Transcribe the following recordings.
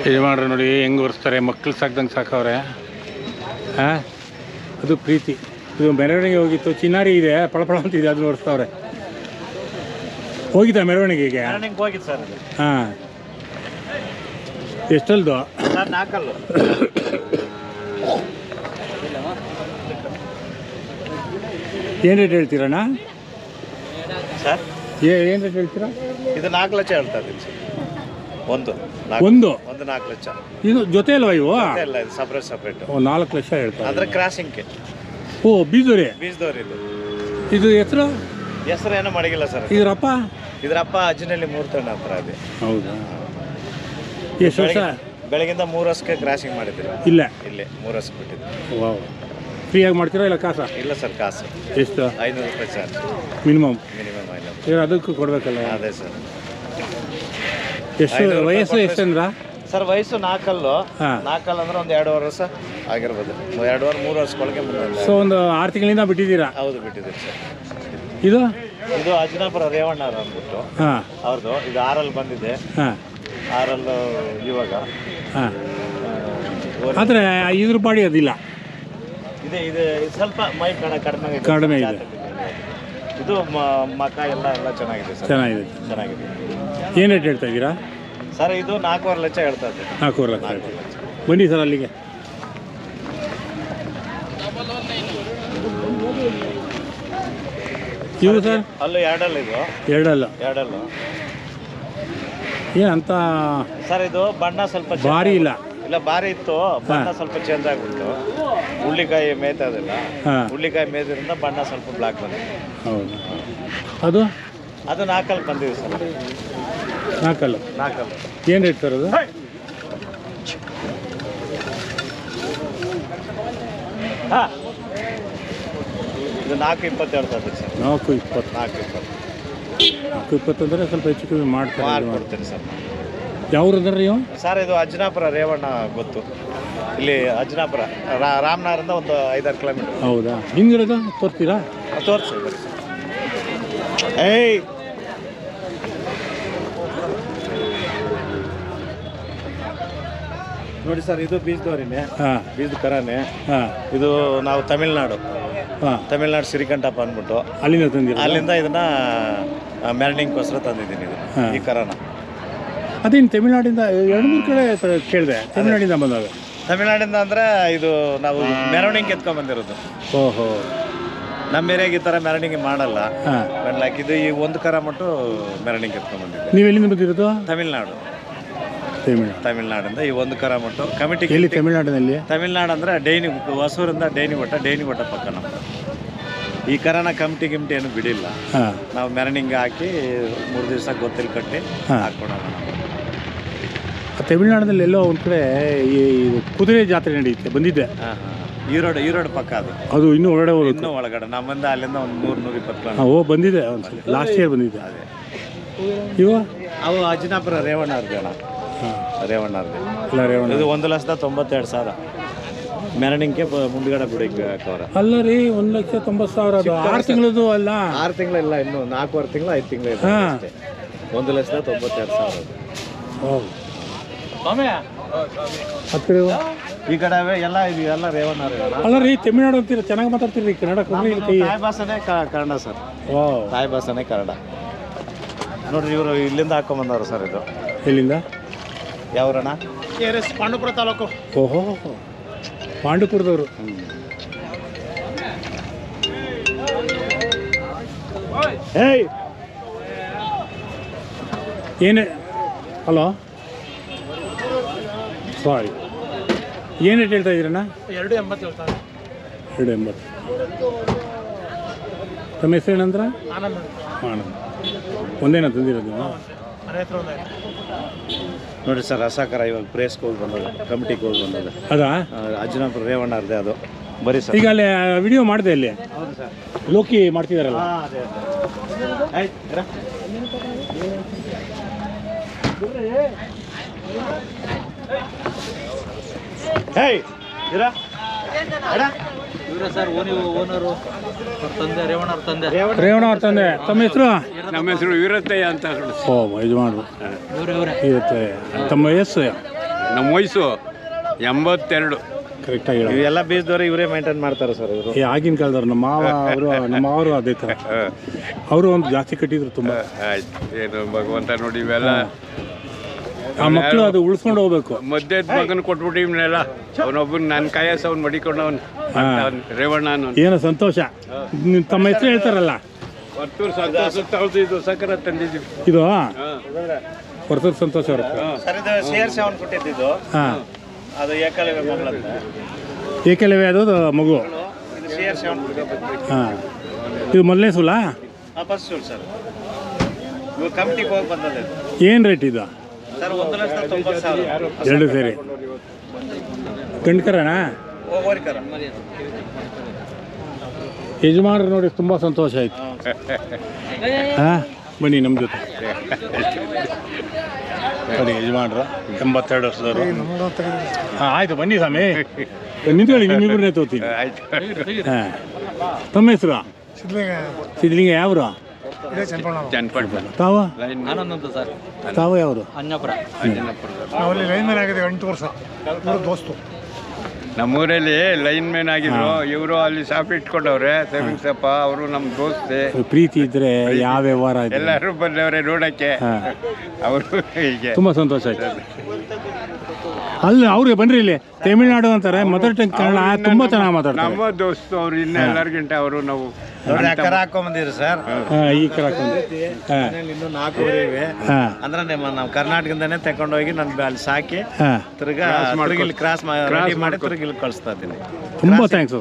ಯಜಮಾನ್ರು ನೋಡಿ ಹೆಂಗೆ ಒರೆಸ್ತಾರೆ, ಮಕ್ಕಳು ಸಾಕ್ದಂಗೆ ಸಾಕವ್ರೆ. ಹಾಂ, ಅದು ಪ್ರೀತಿ. ಇದು ಮೆರವಣಿಗೆ ಹೋಗಿತ್ತು, ಚಿನ್ನಾರಿ ಇದೆ ಪಳಪಳ ಅಂತಿದೆ, ಅದನ್ನ ಒರೆಸ್ತವ್ರೆ. ಹೋಗಿದ್ದ ಮೆರವಣಿಗೆಗೆ? ಹೋಗಿತ್ತು ಸರ್. ಹಾಂ, ಎಷ್ಟಲ್ದು? 4 ಏನು ರೇಟ್ ಹೇಳ್ತೀರಣ್ಣ ಸರ್? ಏನು ರೇಟ್ ಹೇಳ್ತೀರಾ? ಇದು 4 ಲಕ್ಷ ಹೇಳ್ತಾ ಇದ್ದೀನಿ ಸರ್. ಒಂದು 4 ಲಕ್ಷ. ಇದು ಜೊತೆ ಅಲ್ವಾ ಇವು? ಇಲ್ಲ, ಇದು ಸಪ್ರೇಟ್. 4 ಲಕ್ಷ ಹೇಳ್ತಾರೆ. ಅಂದರೆ ಕ್ರಾಸಿಂಗ್ಗೆ. ಓ, ಬೀಜದವ್ರಿ ಇದು ಹೆಸರು ಏನೋ ಮಡಗಿಲ್ಲ ಸರ್. ಇದ್ರಪ್ಪ ಅಜ್ಜಿನಲ್ಲಿ 3 ತಂಡ ಹತ್ರ ಇದೆ. ಹೌದಾ? ಎಷ್ಟು ವರ್ಷ? ಬೆಳಗಿಂದ 3 ವರ್ಷಕ್ಕೆ ಕ್ರಾಸಿಂಗ್ ಮಾಡಿದ್ದೀರಿ? ಇಲ್ಲೇ 3 ವರ್ಷಕ್ಕೆ ಬಿಟ್ಟಿದ್ದೀವಿ. ವಾವ್. ಫ್ರೀಯಾಗಿ ಮಾಡ್ತೀರಾ ಇಲ್ಲ ಕಾಸಾ? ಇಲ್ಲ ಸರ್, ಕಾಸು. ಎಷ್ಟು? 500 ರೂಪಾಯಿ ಚಾರ್ಜ್ ಮಿನಿಮಮ್. 500. ಅದಕ್ಕೂ ಕೊಡಬೇಕಲ್ಲ? ಅದೇ ಸರ್. ಎಷ್ಟು ವಯಸ್ಸು? ಎಷ್ಟಂದ್ರ ಸರ್? ವಯಸ್ಸು 4 ಅಂದ್ರೆ ಒಂದು 2.5 ವರ್ಷ ಆಗಿರ್ಬೋದು. 2-3 ವರ್ಷಕ್ಕೊಳಗೆ ಮುಂದೆ. ಸೊ ಒಂದು 6 ತಿಂಗಳಿಂದ ಬಿಟ್ಟಿದ್ದೀರಾ? ಹೌದು, ಬಿಟ್ಟಿದ್ದೀರಿ ಸರ್. ಇದು ಅಜ್ಜನಾಪುರ ರೇವಣ್ಣ ಅಂದ್ಬಿಟ್ಟು ಅವ್ರದ್ದು. ಇದು 6 ಬಂದಿದೆ. 6 ಇವಾಗ. ಆದರೆ ಇದ್ರ ಬಾಡಿ ಅದಿಲ್ಲ. ಇದು ಸ್ವಲ್ಪ ಮೈ ಕಡಿಮೆ ಇದೆ. ಇದು ಮಕ ಎಲ್ಲ ಚೆನ್ನಾಗಿದೆ ಸರ್. ಚೆನ್ನಾಗಿದೆ. ಏನು ರೇಟ್ ಹೇಳ್ತಾ ಇದ್ದೀರಾ ಸರ್? ಇದು 4.5 ಲಕ್ಷ ಹೇಳ್ತಾ ಇದ್ದೀನಿ. 4.5 ಲಕ್ಷ. ಬನ್ನಿ ಸರ್ ಅಲ್ಲಿಗೆ. ಇವು ಸರ್? ಅಲ್ಲೂ 2 ಇದು. 2 ಏನಂತ ಸರ್? ಇದು ಬಣ್ಣ ಸ್ವಲ್ಪ ಭಾರಿ ಇಲ್ಲ. ಭಾರಿ ಇತ್ತು, ಬಣ್ಣ ಸ್ವಲ್ಪ ಚೇಂಜ್ ಆಗ್ಬಿಟ್ಟು. ಹುಳ್ಳಿಕಾಯಿ ಮೇಯ್ತದಿಲ್ಲ, ಹುಳ್ಳಿಕಾಯಿ ಮೇಯ್ದ್ರಿಂದ ಬಣ್ಣ ಸ್ವಲ್ಪ ಬ್ಲಾಕ್ ಬಂದಿದೆ. ಹೌದು. ಅದು 4 ಬಂದಿದೆ ಸರ್. 4. ಏನು ರೇಟ್ ಸರ್ ಅದು? ಇದು 4.20 ಹೇಳ್ತಾ ಇದ್ದೀವಿ ಸರ್. 4.20 ಅಂದರೆ ಸ್ವಲ್ಪ ಹೆಚ್ಚು ಕಮ್ಮಿ ಮಾಡ್ಕೊಡ್ತೀನಿ ಸರ್. ಯಾವ್ರು ಅಂದ್ರೆ ನೀವು? ಸರ್ ಇದು ಅಜ್ಜನಾಪುರ ರೇವಣ್ಣ ಗೊತ್ತು. ಇಲ್ಲಿ ಅಜ್ಜನಾಪುರ ರಾಮನಗರದಿಂದ ಒಂದು 5-6 ಕಿಲೋಮೀಟರ್. ಹೌದಾ? ಹಿಂಗಿರೋದು ತೋರಿಸ್ತೀರಾ? ತೋರಿಸಿ ಬನ್ನಿ ಸರ್. ಏಯ್, ನೋಡಿ ಸರ್, ಇದು ಬೀಜದವರಿನೇ. ಬೀಜದ ಕರಾನೆ. ಇದು ನಾವು ತಮಿಳ್ನಾಡು ಶ್ರೀಕಂಠಪ್ಪ ಅಂದ್ಬಿಟ್ಟು ಅಲ್ಲಿಂದ ಇದನ್ನ ಮ್ಯಾರಿನಿಂಗ್ಗೋಸ್ಕರ ತಂದಿದ್ದೀನಿ. ಈ ಕರಾನ ಅದೇನು ತಮಿಳ್ನಾಡಿಂದ 2-3 ಕಡೆ ಕೇಳಿದೆ. ತಮಿಳ್ನಾಡಿಂದ ಬಂದಾಗ? ತಮಿಳ್ನಾಡಿಂದ ಅಂದರೆ ಇದು ನಾವು ಮೆರವಣಿಗೆ ಎತ್ಕೊಂಡ್ಬಂದಿರೋದು. ಓಹೋ. ನಮ್ಮ ಏರಿಯಾಗೆ ಈ ಥರ ಮೆರವಣಿಗೆ ಮಾಡಲ್ಲ. ಇದು ಈ ಒಂದು ಕರ ಮಟ್ಟು ಮೆರವಣಿಗೆ ಎತ್ಕೊಂಡ್ಬಂದಿದ್ದೆ. ನೀವು ಎಲ್ಲಿಂದ ಬಂದಿರೋದು? ತಮಿಳ್ನಾಡಿಂದ ಈ ಒಂದು ಕರ ಮಟ್ಟು ಕಮಿಟಿ. ತಮಿಳ್ನಾಡಿನಲ್ಲಿ ಎಲ್ಲೋ ಒಂದು ಕಡೆ ಈ ಕುದುರೆ ಜಾತ್ರೆ ನಡೆಯುತ್ತೆ, ಬಂದಿದ್ದೆ. ಈರೋಡ್ ಪಕ್ಕ ಅದು ಇನ್ನೂ ಒಳಗಡೆ ನಮ್ಮಿಂದ ಅಲ್ಲಿಂದ ಒಂದು 100-120 ಕಿಲೋಮೀಟರ್. ಬಂದಿದೆ ಒಂದ್ಸಲ, ಲಾಸ್ಟ್ ಇಯರ್ ಬಂದಿದ್ದೆ. ಅವು ಅಜ್ಜನಾಪುರ ರೇವಣ್ಣ ಇದು 1,92,000 ಮೆರವಣಿಗೆ ಮುಂದ್ಗಡೆ ಬಿಡಕ್ಕೆ ಹಾಕವ್ರೆ. ಅಲ್ಲ ರೀ, 1,90,000. 6 ತಿಂಗಳದು ಅಲ್ಲ? 6 ತಿಂಗಳಿಲ್ಲ, ಇನ್ನು 4.5 ತಿಂಗಳು 5 ತಿಂಗಳು. 1,92,000. ಈ ಕಡೆ ಎಲ್ಲ ಇದೆಲ್ಲ ರೇವಣ್ಣ. ಅಲ್ಲ ರೀ, ತಮಿಳ್ನಾಡು ಅಂತೀರ, ಚೆನ್ನಾಗಿ ಮಾತಾಡ್ತೀರಿ. ಕನ್ನಡ ತಾಯಿ ಭಾಷೆನೇ ಕನ್ನಡ ಸರ್. ತಾಯಿ ಭಾಷೆನೇ ಕನ್ನಡ. ನೋಡ್ರಿ, ಇವರು ಇಲ್ಲಿಂದ ಹಾಕೊಂಬಂದವ್ರು ಸರ್. ಇದು ಎಲ್ಲಿಂದ? ಯಾವ್ರಣ? ಪಾಂಡುಪುರ ತಾಲೂಕು. ಓಹೋ, ಪಾಂಡುಪುರದವರು. ಏನೇ ಹಲೋ, ಸಾರಿ, ಏನು ರೇಟ್ ಹೇಳ್ತಾ ಇದ್ದೀರಣ್ಣ? 2.80 ಹೇಳ್ತಾರೆ. 2.80. ತಮ್ಮ ಹೆಸರು ಏನಂದ್ರೆ? ಆನಂದ್. ಒಂದೇನ ತಂದಿರೋದು? ನೋಡಿ ಸರ್, ರಸಕರ ಇವಾಗ ಪ್ರೇಸ್ಗೆ ಹೋಗಿ ಬಂದದ, ಕಮಿಟಿಗೆ ಹೋಗಿ ಬಂದದ. ಅದಾ? ಅಜ್ಜನಾಪುರ ರೇವಣ್ಣ ಅರ್ದೆ ಅದು. ಬರೀ ಸರ್, ಈಗ ಅಲ್ಲಿ ವಿಡಿಯೋ ಮಾಡಿದೆ. ಅಲ್ಲಿ ಹೌದು ಸರ್, ಲೋಕಿ ಮಾಡ್ತಿದಾರಲ್ಲ. ಇವರೇ ಸರ್ ಓನರು ಅವ್ರ ತಂದೆ ರೇವಣ್ಣ ಅವ್ರ ತಂದೆ. ರೇವಣ್ಣ ಅವ್ರ ತಂದೆ. ತಮ್ಮ ಹೆಸರು? ನಮ್ಮ ಹೆಸರು ವೀರತ್ತಯ್ಯ ಅಂತ. ಓ ಯಜಮಾನ್ರು ಇವರೇ ಇರುತ್ತೆ. ತಮ್ಮ ವಯಸ್ಸು? ನಮ್ಮ ವಯಸ್ಸು 82. ಕರೆಕ್ಟಾಗಿ ಹೇಳ. ಇವೆಲ್ಲ ಬೀಜದವ್ರೆ ಇವರೇ ಮೇಂಟೈನ್ ಮಾಡ್ತಾರೆ ಸರ್ ಇವರು. ಆಗಿನ ಕಾಲದವ್ರು ನಮ್ಮ ಮಾವರು ಅದೇ ಥರ. ಅವರು ಒಂದು ಜಾಸ್ತಿ ಕಟ್ಟಿದ್ರು ತುಂಬ. ಆಯ್ತು, ಏನು ಭಗವಂತ ನೋಡಿ ಇವೆಲ್ಲ ಆ ಮಕ್ಕಳು ಅದು ಉಳಿಸ್ಕೊಂಡು ಹೋಗ್ಬೇಕು. ಮಧ್ಯದ ಮಗನ ಕೊಟ್ಬಿಟ್ಟಿವ್ನೆಲ್ಲ. ಅವನೊಬ್ಬನ ನನ್ನ ಕಾಯಸ್ ಅವ್ನು ಮಡಿಕೊಂಡವನು ರೇವಣ್ಣ ಅನ್ನೋನು. ಏನೋ ಸಂತೋಷ. ತಮ್ಮ ಹೆಸರು ಹೇಳ್ತಾರಲ್ಲ? ವರ್ತೂರು ಸಂತೋಷ ಇದು ಸಕರ ತಂದಿದ್ದೀವಿ. ಇದು ಹೊರತೂರು ಸಂತೋಷ ಅವ್ರ. ಸರ್ ಇದು ಸೇರ್ಸಿ ಅವ್ನು ಕೊಟ್ಟಿದ್ದು. ಹಾಂ, ಅದು ಏಕಲವ್ಯ ಮಗಳಂತ. ಏಕಲವ್ಯ ಅದು ಮಗು. ಇದು ಸೇರ್ಸಿ ಅವ್ನು ಕೊಟ್ಟಿದ್ದು. ಹಾಂ, ಇದು ಮೊದಲನೇ ಸುಲ? ವಾಪಸ್ ಸುಳ್ಳು ಸರ್. ಇವು ಕಮಿಟಿಗೆ ಹೋಗಿ ಬಂದದ್ದು. ಏನು ರೇಟ್ ಇದು ಸರ್ 1,90,000. ಎರಡು ಸೇರಿ? ಗಂಡ್ಕರನಾ? ಹೋಗೋರಿಕರ. ಯಜಮಾನ್ರು ನೋಡಿ ತುಂಬ ಸಂತೋಷ ಆಯ್ತು. ಹಾಂ, ಬನ್ನಿ ನಮ್ಮ ಜೊತೆ. ಬನ್ನಿ ಯಜಮಾನ್ರು 82 ವರ್ಷದವರು. ಹಾಂ ಆಯಿತು, ಬನ್ನಿ ಸ್ವಾಮಿ ನಿಂತ್ಕೊಳ್ಳಿ, ನಿಮ್ಮಿಬ್ಬರನ್ನೇ ತೋತೀನಿ. ಆಯ್ತು. ಹಾಂ, ತಮ್ಮ ಹೆಸರು? ಸಿದ್ಲಿಂಗ. ಯಾವರು? ಚನ್ನಪಟ್ಟಣ. ತಾವು? ಆನಂದ್ ಅಂತ ಸರ್. ತಾವು ಯಾವರು? ಅನ್ಯಪುರ. ನಾವಲ್ಲಿ ಲೈನ್ ಮ್ಯಾನ್ ಆಗಿದೆ 8 ವರ್ಷ. ದೋಸ್ತು ನಮ್ಮೂರಲ್ಲಿ ಲೈನ್ ಮ್ಯಾನ್ ಆಗಿದ್ರು. ಇವರು ಅಲ್ಲಿ ಶಾಪ್ ಇಟ್ಕೊಂಡವ್ರೆ, ಸೇವಿಂಗ್ಸ್ ಅಪ್ಪ. ಅವರು ನಮ್ಮ ದೋಸ್ತೆ. ಪ್ರೀತಿ ಇದ್ರೆ ಯಾವ ವ್ಯವಹಾರ ಇದೆ. ಎಲ್ಲರೂ ಬಂದವ್ರೆ ನೋಡಕ್ಕೆ. ಹಾಂ, ಅವರು ಹೀಗೆ ತುಂಬ ಸಂತೋಷ ಆಯ್ತು. ಅಲ್ಲಿ ಅವ್ರಿಗೆ ಬನ್ರಿ, ಇಲ್ಲಿ ತಮಿಳ್ನಾಡು ಅಂತಾರೆ, ಮದರ್ ಟಂಗ್ ಕನ್ನಡ ತುಂಬ ಚೆನ್ನಾಗಿ ಮಾತಾಡ್ತಾರೆ. ನಮ್ಮ ದೋಸ್ತು ಅವ್ರು. ಇನ್ನ ಎಲ್ಲರಿಗಿಂತ ಅವರು ನಾವು ನೋಡಿ ಆ ಕರ ಹಾಕೊಂಬಂದಿರಿ ಸರ್. ಹಾಂ, ಈ ಕರ ಹಾಕೊಂಡು. ಹಾಂ ಇನ್ನೂ 4 ಊರಿವೆ. ಹಾಂ ಅಂದ್ರೆ ನಾವು ಕರ್ನಾಟಕದಿಂದನೇ ತಗೊಂಡೋಗಿ ನಾನು ಅಲ್ಲಿ ಸಾಕಿ ಹಾಂ, ತಿರ್ಗಾ ಇಲ್ಲಿ ಕ್ರಾಸ್ ಮಾಡಿ ತಿರ್ಗಿ ಇಲ್ಲಿ ಕಳಿಸ್ತಾ ಇದ್ದೀನಿ. ತುಂಬ ಥ್ಯಾಂಕ್ಸು.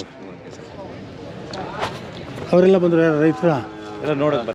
ಅವರೆಲ್ಲ ಬಂದರು, ರೈತರ ಎಲ್ಲ ನೋಡೋದು.